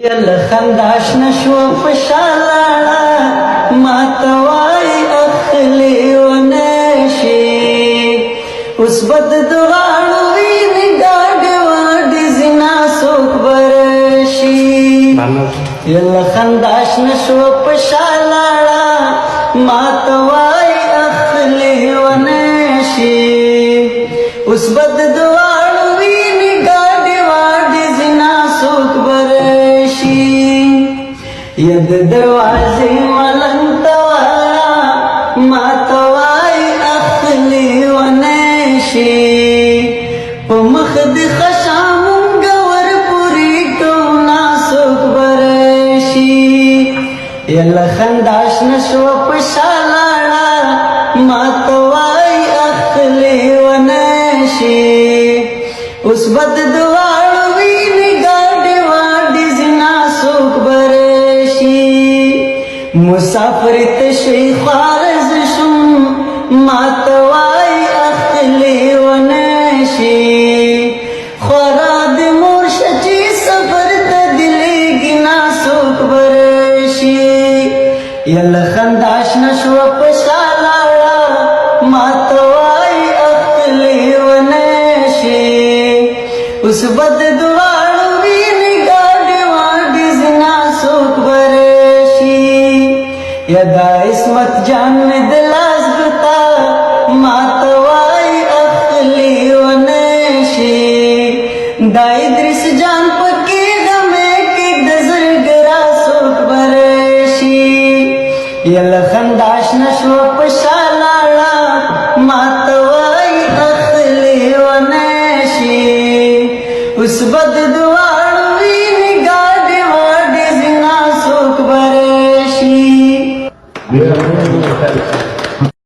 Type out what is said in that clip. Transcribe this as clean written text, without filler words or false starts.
يلا خنداش نشوى فشالالا ما تواي أخلي وناشي وسبت دغانو ويني قاد وادي زنا سوك برشي يلا خنداش نشوى فشالالا ما تواي أخلي وناشي وسبت دغانو ويني قاد وادي زنا سوك برشي يد دروازي ملنگ توایا ما توائی اخلی ونیشی پمخ دی خشامم گور پوری کونا سوک برشی یلا خنداش نشو پشالالا ما توائی اخلی ونیشی اس بد دوارو وینی گاڑی واڑی زنا سوک برشی مسافر تشوی خوارز شم ما توائی اخلی ونشی خوراد مرشچی سفر تدلی گنا سوک برشی یلا خنداش نشو پشالالا ما توائی اخلی ونشی اس بد دوارو وینی گاڑی واڑی زنا سوک برشی یدا اسمت جان میں دلاز بتا ما توائی اخلی ونشی دا ادریس جان پکی غمے کی دزر گرا سوک برشی یلا خنداش نشو پشالالا ما توائی اخلی ونشی اس بد دوارو وینی گاڑی واڑی زنا سوک برشی